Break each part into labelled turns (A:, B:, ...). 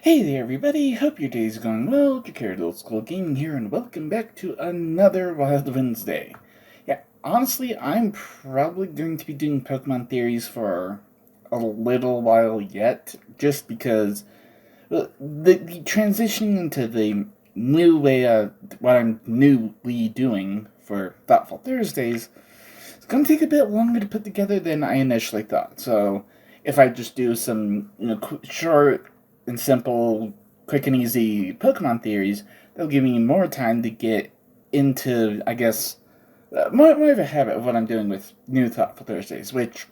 A: Hey there everybody, hope your day's going well. Jacared Old School Gaming here, and welcome back to another Wild Wednesday. Yeah, honestly, I'm probably going to be doing Pokemon theories for a little while yet, just because the transitioning into the new way what I'm newly doing for Thoughtful Thursdays, it's going to take a bit longer to put together than I initially thought. So if I just do some, short and simple, quick and easy Pokemon theories, that'll give me more time to get into, I guess, more of a habit of what I'm doing with new Thoughtful Thursdays, which,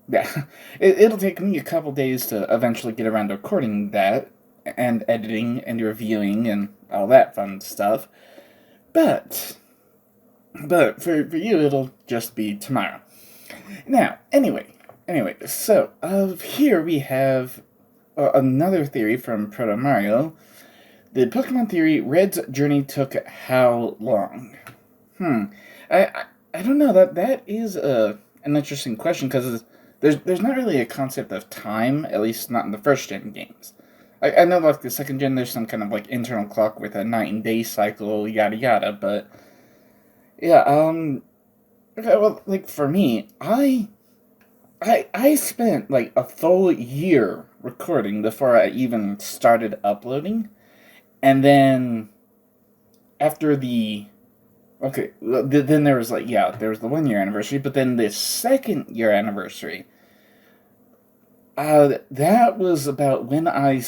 A: yeah, it'll take me a couple days to eventually get around to recording that, and editing, and reviewing, and all that fun stuff. But for you, it'll just be tomorrow. Now, anyway, so here we have another theory from ProtoMario. The Pokemon theory, Red's journey took how long? I don't know. That is an interesting question, because there's not really a concept of time, at least not in the first gen games. I know, like, the second gen, there's some kind of, like, internal clock with a night and day cycle, yada yada, but yeah, okay, well, like, for me, I spent, like, a full year recording before I even started uploading, and then after then there was, like, yeah, there was the 1 year anniversary, but then the second year anniversary, that was about when the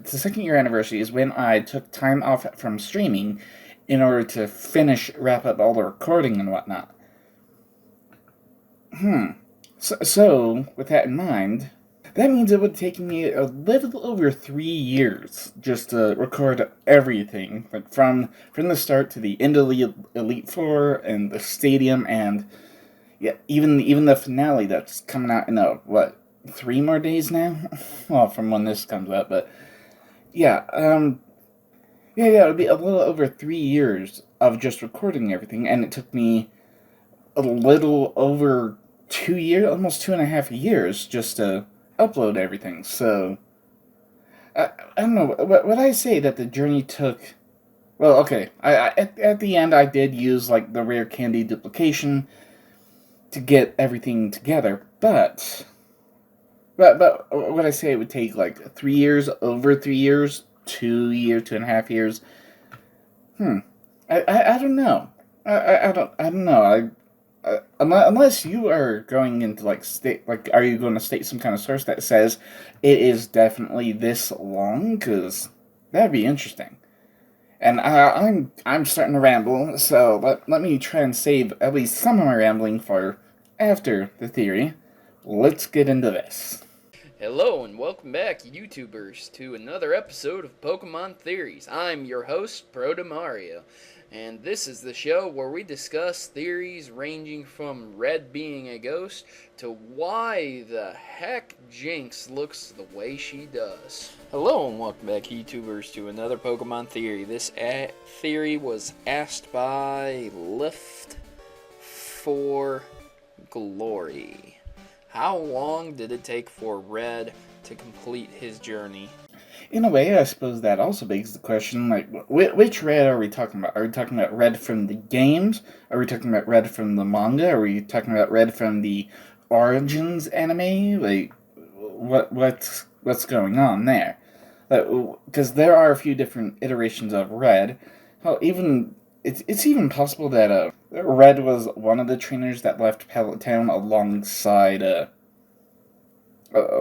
A: second year anniversary is when I took time off from streaming in order to wrap up all the recording and whatnot. So, with that in mind, that means it would take me a little over 3 years just to record everything, like from the start to the end of the Elite Four and the stadium, and yeah, even the finale that's coming out in 3 more days now? Well, from when this comes out, but yeah, it would be a little over 3 years of just recording everything, and it took me a little over 2 years, almost 2.5 years, just to upload everything. So I don't know. Would I say that the journey took? Well, okay. At the end, I did use, like, the rare candy duplication to get everything together, but would I say it would take, like, 3 years, over 3 years, 2 years, 2.5 years? I don't know. I don't know. Unless you are going into, like, are you going to state some kind of source that says it is definitely this long? Because that'd be interesting. And I'm starting to ramble, so let me try and save at least some of my rambling for after the theory. Let's get into this.
B: Hello and welcome back, YouTubers, to another episode of Pokemon Theories. I'm your host, ProtoMario, and this is the show where we discuss theories ranging from Red being a ghost to why the heck Jinx looks the way she does. Hello and welcome back, YouTubers, to another Pokemon Theory. This theory was asked by Lift for Glory. How long did it take for Red to complete his journey?
A: In a way, I suppose that also begs the question, like, which Red are we talking about? Are we talking about Red from the games? Are we talking about Red from the manga? Are we talking about Red from the Origins anime? Like, what's going on there? Because there are a few different iterations of Red. It's even possible that Red was one of the trainers that left Pallet Town alongside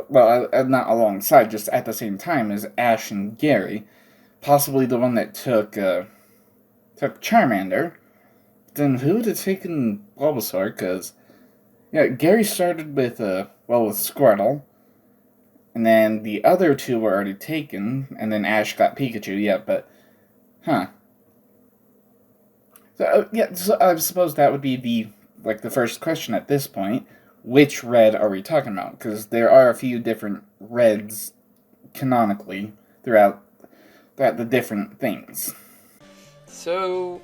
A: not alongside, just at the same time as Ash and Gary. Possibly the one that took Charmander. Then who would have taken Bulbasaur? Because Gary started with Squirtle, and then the other two were already taken, and then Ash got Pikachu. Yeah, but So I suppose that would be the first question at this point. Which Red are we talking about? Because there are a few different Reds canonically throughout the different things.
B: So,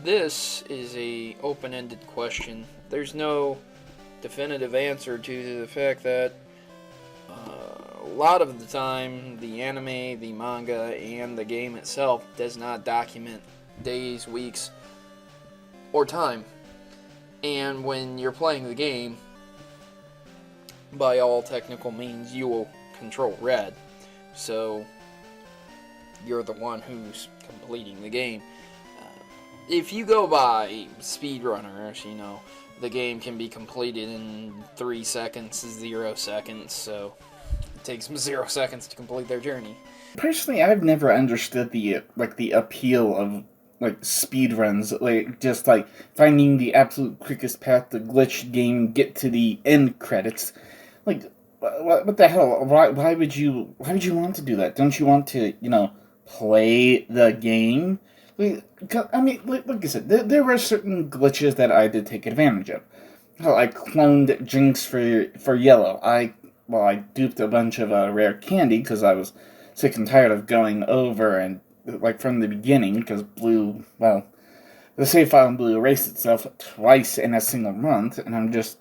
B: this is a open-ended question. There's no definitive answer to the fact that lot of the time, the anime, the manga, and the game itself does not document days, weeks, or time. And when you're playing the game, by all technical means, you will control red. So, you're the one who's completing the game. If you go by speedrunners, the game can be completed in 3 seconds, 0 seconds, so it takes them 0 seconds to complete their journey.
A: Personally, I've never understood the appeal of speedruns, just finding the absolute quickest path to glitch the game, get to the end credits. What the hell? Why would you want to do that? Don't you want to, play the game? I mean, like I said, there were certain glitches that I did take advantage of. Hell, I cloned Jinx for Yellow. I duped a bunch of rare candy because I was sick and tired of going over and, from the beginning, because Blue, the save file in Blue erased itself twice in a single month, and I'm just...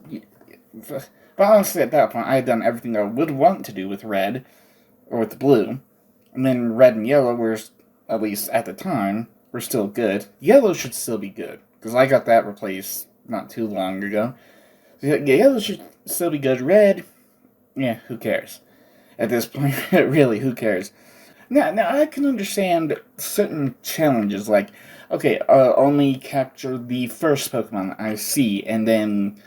A: But honestly, at that point, I had done everything I would want to do with Red, or with Blue, and then Red and Yellow were, at least at the time, were still good. Yellow should still be good, because I got that replaced not too long ago. So, yeah, Yellow should still be good. Red, yeah, who cares? At this point, really, who cares? Now, I can understand certain challenges, only capture the first Pokemon I see, and then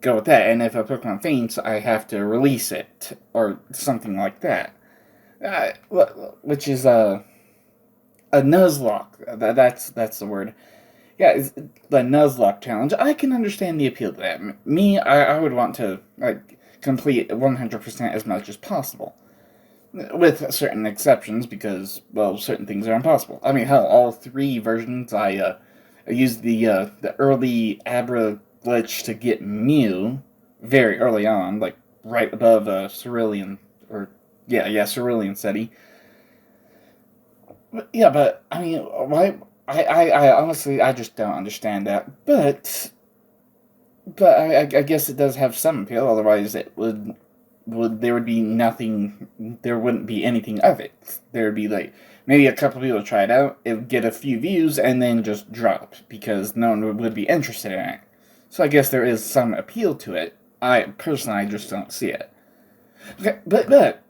A: go with that, and if a Pokemon faints, I have to release it, or something like that. Which is, a Nuzlocke. That's the word. Yeah, it's the Nuzlocke challenge. I can understand the appeal to that. Me, I would want to complete 100% as much as possible, with certain exceptions because certain things are impossible. I mean, hell, all 3 versions I used the early Abra glitch to get Mew very early on, right above Cerulean Cerulean SETI. But I mean, why? I honestly, I just don't understand that. But I guess it does have some appeal. Otherwise, it would there would be nothing. There wouldn't be anything of it. There would be maybe a couple people try it out. It would get a few views and then just drop because no one would be interested in it. So I guess there is some appeal to it. I personally just don't see it. Okay, but that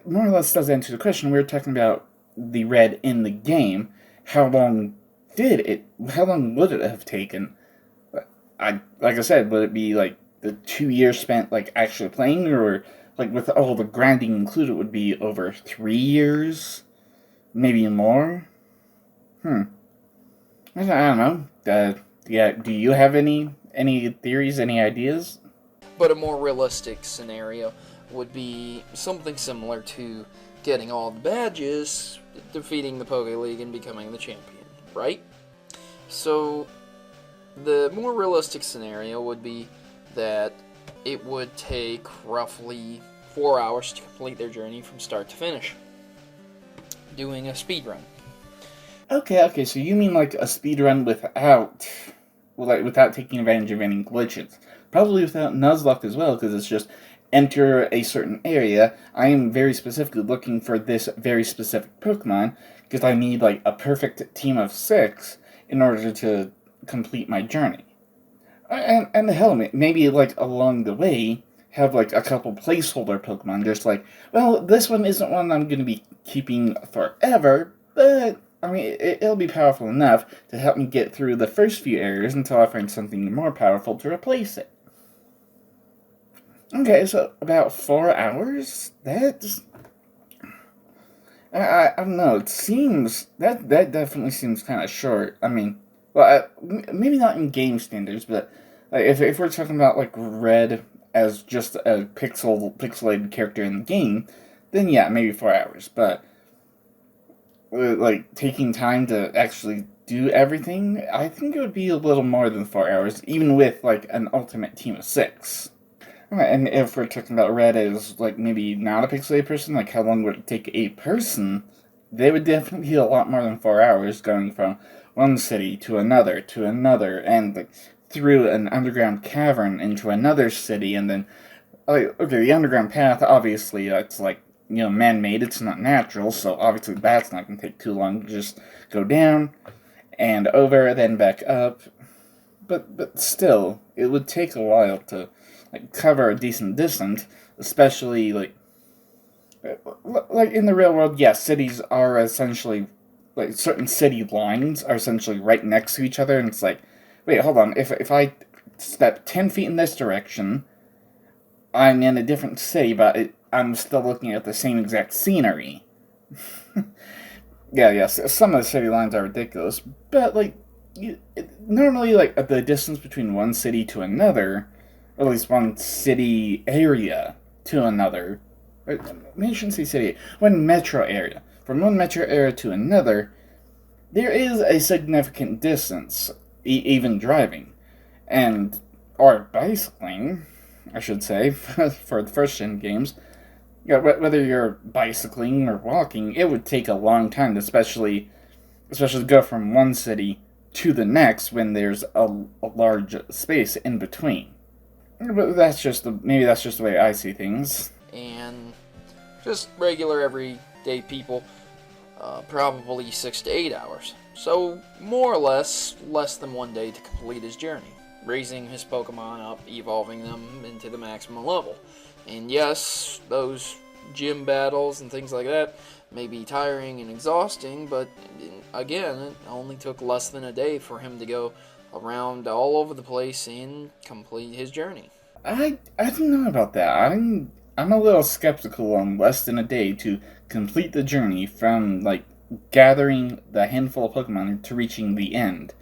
A: more or less does answer the question. We were talking about the red in the game. How long would it have taken? Like I said, would it be the 2 years spent actually playing, or with all the grinding included would be over 3 years, maybe more? I don't know. Do you have any theories, any ideas?
B: But a more realistic scenario would be something similar to getting all the badges, defeating the Poké League, and becoming the champion, right? So, the more realistic scenario would be that it would take roughly 4 hours to complete their journey from start to finish, doing a speedrun.
A: Okay, so you mean a speedrun without taking advantage of any glitches. Probably without Nuzlocke as well, because it's just enter a certain area. I am very specifically looking for this very specific Pokemon, because I need a perfect team of 6 in order to complete my journey. And hell, maybe along the way, have a couple placeholder Pokemon, just this one isn't one I'm going to be keeping forever, but I mean, it'll be powerful enough to help me get through the first few areas until I find something more powerful to replace it. Okay, so about 4 hours? That's... I don't know, it seems... That definitely seems kind of short. I mean, maybe not in game standards, but if we're talking about, Red as just a pixelated character in the game, then yeah, maybe 4 hours, but... taking time to actually do everything, I think it would be a little more than 4 hours, even with, an ultimate team of 6. Alright, and if we're talking about Red as, maybe not a pixelated person, how long would it take a person, they would definitely be a lot more than 4 hours going from one city to another, and, through an underground cavern into another city, and then like, okay, the underground path, obviously, it's like, man-made, it's not natural, so obviously that's not going to take too long to just go down and over, then back up. But still, it would take a while to, like, cover a decent distance, especially, like in the real world, yes, cities are essentially, like, certain city lines are essentially right next to each other, and it's like, wait, hold on, if I step 10 feet in this direction, I'm in a different city, but I'm still looking at the same exact scenery. Yeah, yes, some of the city lines are ridiculous, but, like, normally, like, the distance between one city to another, or at least one city area to another, or, maybe I shouldn't say city, one metro area, from one metro area to another, there is a significant distance, even driving, and, or bicycling, I should say, for the first gen games. Yeah, whether you're bicycling or walking, it would take a long time to especially go from one city to the next when there's a large space in between. But maybe that's just the way I see things.
B: And just regular everyday people, probably 6 to 8 hours. So more or less than 1 day to complete his journey, raising his Pokemon up, evolving them into the maximum level. And yes, those gym battles and things like that may be tiring and exhausting, but again, it only took less than a day for him to go around all over the place and complete his journey.
A: I don't know about that. I'm a little skeptical on less than a day to complete the journey from, like, gathering the handful of Pokemon to reaching the end.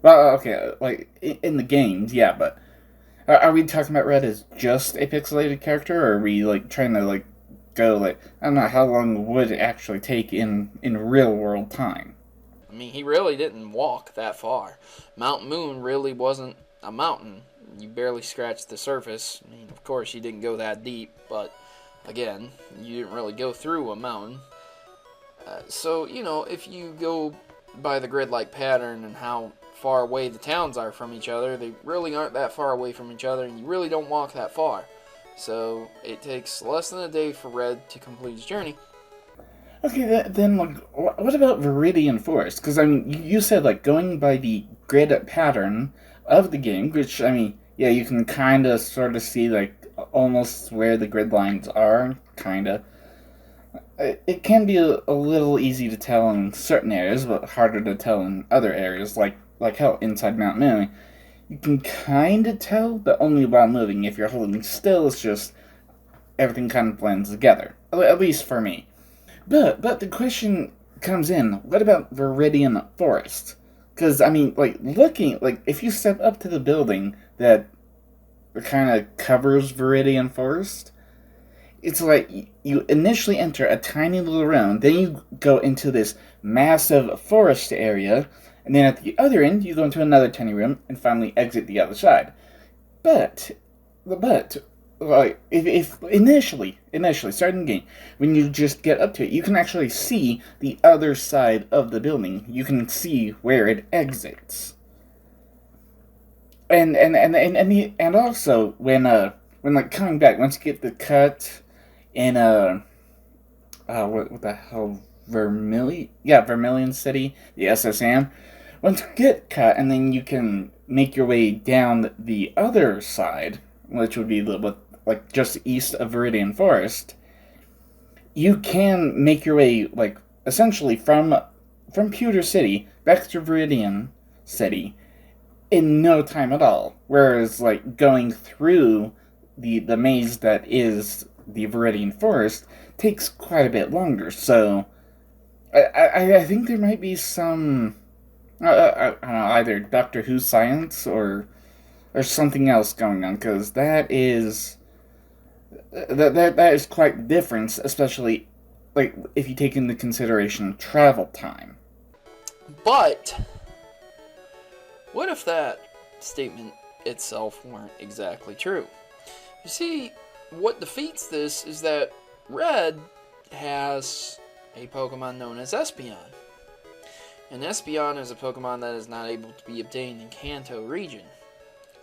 A: Well, okay, like in the games, yeah, but are we talking about Red as just a pixelated character, or are we, like, trying to, like, go, like, I don't know, how long would it actually take in real world time?
B: I mean, he really didn't walk that far. Mount Moon really wasn't a mountain. You barely scratched the surface. I mean, of course, you didn't go that deep, but again, you didn't really go through a mountain. So, if you go by the grid-like pattern and how far away the towns are from each other, they really aren't that far away from each other, and you really don't walk that far. So, it takes less than a day for Red to complete his journey.
A: Okay, then, like, what about Viridian Forest? Because, I mean, you said, like, going by the grid pattern of the game, which, I mean, yeah, you can kind of sort of see, like, almost where the grid lines are, kind of. It can be a little easy to tell in certain areas, but harder to tell in other areas, like hell, inside Mount Moon. You can kind of tell, but only while moving. If you're holding still, it's just everything kind of blends together. At least for me. But the question comes in, what about Viridian Forest? Because, I mean, like, if you step up to the building that kind of covers Viridian Forest, it's like you initially enter a tiny little room, then you go into this massive forest area, and then at the other end, you go into another tiny room, and finally exit the other side. But, like, if initially starting the game, when you just get up to it, you can actually see the other side of the building. You can see where it exits. And also when like coming back, once you get the cut in what the hell, Vermilion City, the SSM. Once you get cut, and then you can make your way down the other side, which would be like just east of Viridian Forest. You can make your way, like, essentially from Pewter City back to Viridian City in no time at all. Whereas, like, going through the maze that is the Viridian Forest takes quite a bit longer. So I think there might be some I don't know, either Doctor Who science or something else going on, because that is quite the difference, especially, like, if you take into consideration travel time.
B: But what if that statement itself weren't exactly true? You see, what defeats this is that Red has a Pokemon known as Espeon. And Espeon is a Pokemon that is not able to be obtained in Kanto region.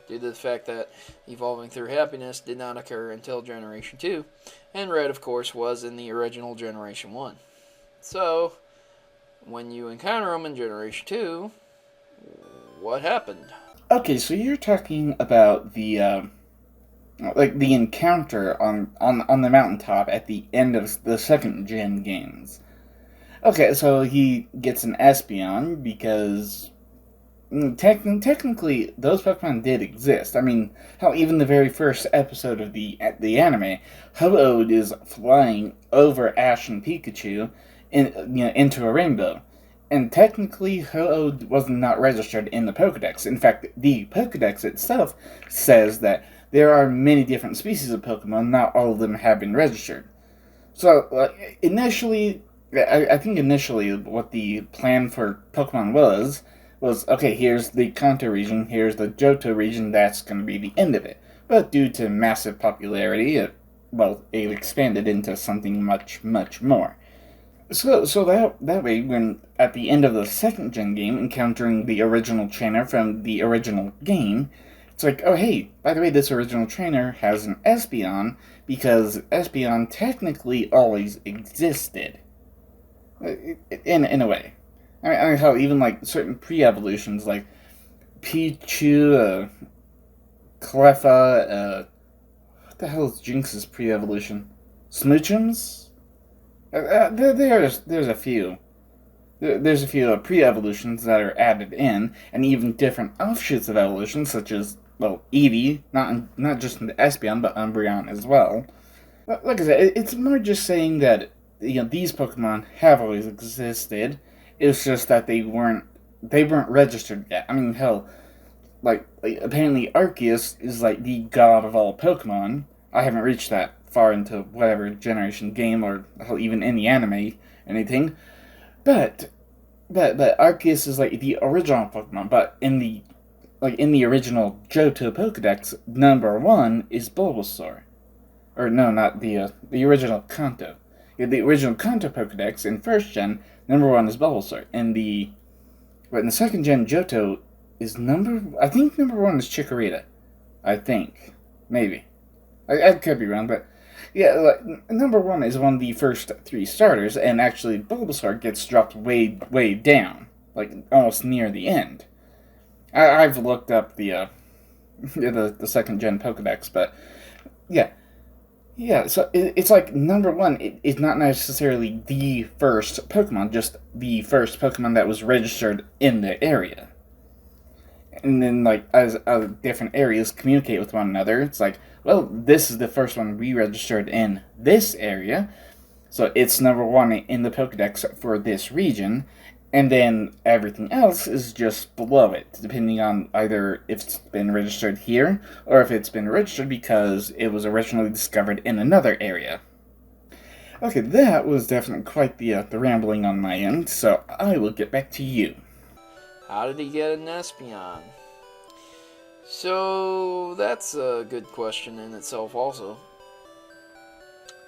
B: due to the fact that evolving through happiness did not occur until Generation 2, and Red, of course, was in the original Generation 1. So, when you encounter them in Generation 2, what happened?
A: Okay, so you're talking about the the encounter on the mountaintop at the end of the second gen games. Okay, so he gets an Espeon because technically those Pokemon did exist. I mean, hell, even the very first episode of the anime, Ho-Oh is flying over Ash and Pikachu into a rainbow. And technically, Ho-Oh was not registered in the Pokedex. In fact, the Pokedex itself says that there are many different species of Pokemon, not all of them have been registered. So, initially, I think initially what the plan for Pokemon was, okay, here's the Kanto region, here's the Johto region, that's going to be the end of it. But due to massive popularity, it expanded into something much, much more. So that way, when at the end of the second gen game, encountering the original trainer from the original game, it's like, oh hey, by the way, this original trainer has an Espeon, because Espeon technically always existed. In a way. I mean how even like certain pre-evolutions, like Pichu, Cleffa, what the hell is Jinx's pre-evolution? Smoochums? There's a few. There's a few pre-evolutions that are added in, and even different offshoots of evolution, such as, Eevee, not just in the Espeon, but Umbreon as well. Like I said, it's more just saying that, these Pokemon have always existed. It's just that they weren't registered yet. I mean, hell, apparently Arceus is like the god of all Pokemon. I haven't reached that far into whatever generation game or even in the anime anything, but Arceus is like the original Pokemon. But in the original Johto Pokedex, #1 is Bulbasaur, or no, not the original Kanto. The original Kanto Pokedex in first gen, #1 is Bulbasaur. In the second gen Johto is I think #1 is Chikorita. I think, maybe. I could be wrong, but yeah, #1 is one of the first 3 starters, and actually Bulbasaur gets dropped way down, almost near the end. I've looked up the second gen Pokedex, but yeah. Yeah, so it's like #1, it's not necessarily the first Pokemon, just the first Pokemon that was registered in the area. And then, as different areas communicate with one another, it's like, well, this is the first one we registered in this area, so it's #1 in the Pokedex for this region, and then everything else is just below it, depending on either if it's been registered here, or if it's been registered because it was originally discovered in another area. Okay, that was definitely quite the rambling on my end, so I will get back to you.
B: How did he get an Espeon? So, that's a good question in itself also.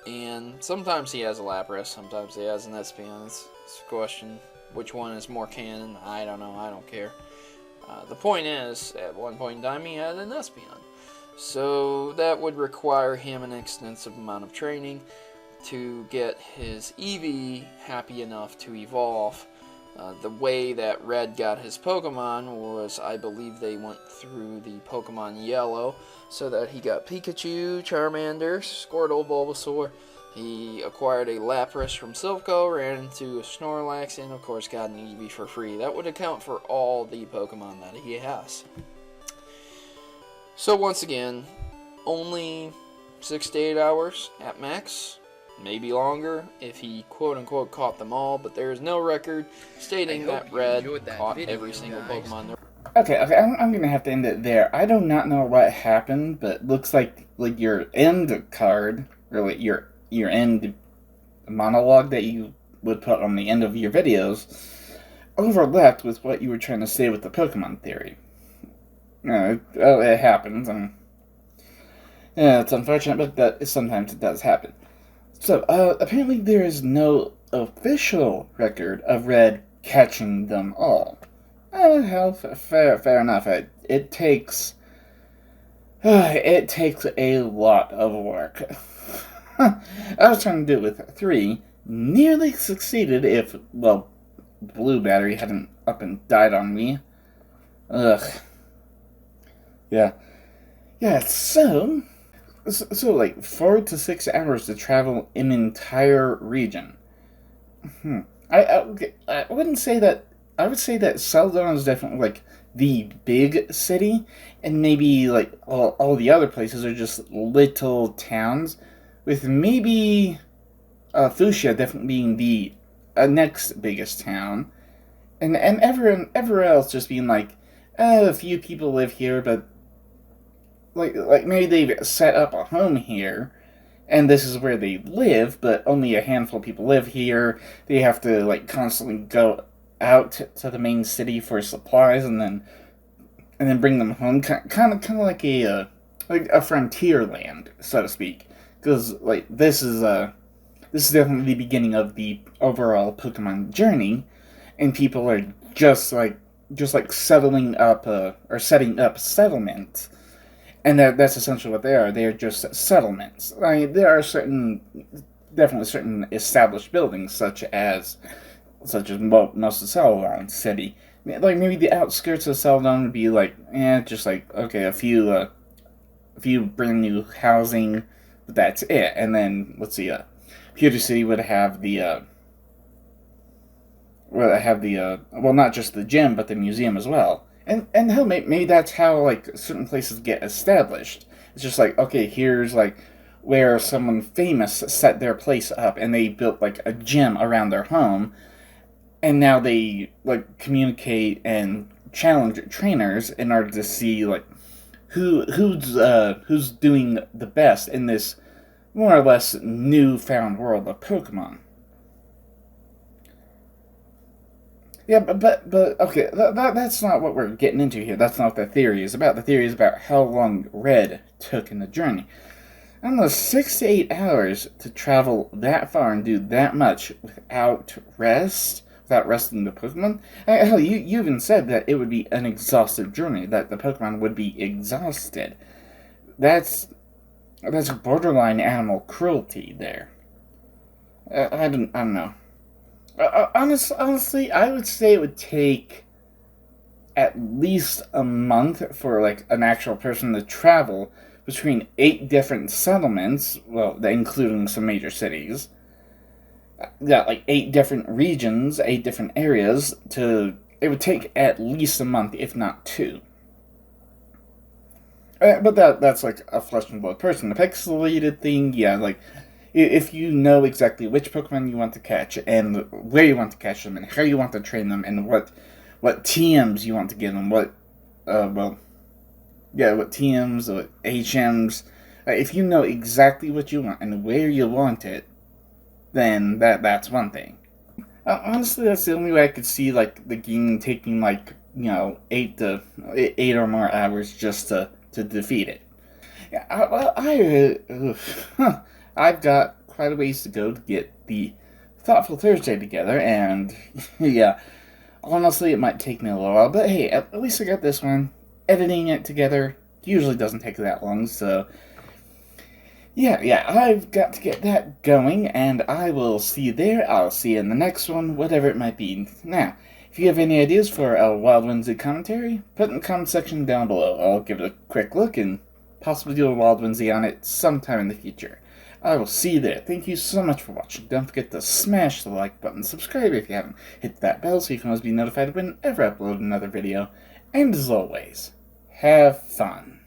B: And sometimes he has a Lapras, sometimes he has an Espeon. It's a question. Which one is more canon? I don't know. I don't care. The point is, at one point in time, he had an Espeon. So that would require him an extensive amount of training to get his Eevee happy enough to evolve. The way that Red got his Pokemon was, I believe they went through the Pokemon Yellow, so that he got Pikachu, Charmander, Squirtle, Bulbasaur. He acquired a Lapras from Silpho, ran into a Snorlax, and of course got an Eevee for free. That would account for all the Pokemon that he has. So once again, only 6 to 8 hours at max. Maybe longer if he quote-unquote caught them all, but there is no record stating that Red caught every single Pokemon there.
A: Okay, I'm going to have to end it there. I do not know what happened, but it looks like your end card, or your end monologue that you would put on the end of your videos, overlapped with what you were trying to say with the Pokemon theory. It happens, and yeah, it's unfortunate, but sometimes it does happen. So, apparently there is no official record of Red catching them all. Hell, fair enough. It takes It takes a lot of work. I was trying to do it with 3, nearly succeeded if, well, blue battery hadn't up and died on me. Ugh. Yeah. Yeah, so like 4 to 6 hours to travel an entire region. I wouldn't say that. I would say that Celadon is definitely like the big city, and maybe like all the other places are just little towns, with maybe Fuchsia definitely being the next biggest town, and everywhere else just being like a few people live here, but like maybe they've set up a home here, and this is where they live, but only a handful of people live here. They have to like constantly go out to the main city for supplies, and then bring them home. Kind of like a frontier land, so to speak, because like this is definitely the beginning of the overall Pokemon journey, and people are just like settling up or setting up settlements, and that's essentially what they are. They are just settlements. I mean, there are definitely certain established buildings, such as most of Celadon City. Like maybe the outskirts of Celadon would be like, just like okay, a few brand new housing, but that's it. And then let's see, Pewter City would have the well, not just the gym, but the museum as well. And hell, maybe that's how like certain places get established. It's just like okay, here's like where someone famous set their place up, and they built like a gym around their home, and now they like communicate and challenge trainers in order to see like who's doing the best in this more or less newfound world of Pokemon. Yeah, but okay, that's not what we're getting into here. That's not what the theory is about. The theory is about how long Red took in the journey. I don't know, 6 to 8 hours to travel that far and do that much without rest, without resting the Pokemon. Hell, you even said that it would be an exhaustive journey, that the Pokemon would be exhausted. That's borderline animal cruelty there. I don't know. Honestly, I would say it would take at least a month for like an actual person to travel between 8 different settlements, well, including some major cities. Yeah, like 8 different regions, 8 different areas. It would take at least a month, if not 2. But that's like a flesh and blood person. The pixelated thing, yeah, like if you know exactly which Pokemon you want to catch and where you want to catch them and how you want to train them and what TMs you want to give them, what TMs, what HMs. If you know exactly what you want and where you want it, then that's one thing. Honestly, that's the only way I could see like the game taking like 8 or more hours just to defeat it. Yeah, I've got quite a ways to go to get the Thoughtful Thursday together, and yeah, honestly, it might take me a little while, but hey, at least I got this one. Editing it together usually doesn't take that long, so yeah, I've got to get that going, and I will see you there. I'll see you in the next one, whatever it might be. Now, if you have any ideas for a Wild Whimsy commentary, put it in the comment section down below. I'll give it a quick look and possibly do a Wild Whimsy on it sometime in the future. I will see you there. Thank you so much for watching. Don't forget to smash the like button, subscribe if you haven't, hit that bell so you can always be notified whenever I upload another video, and as always, have fun.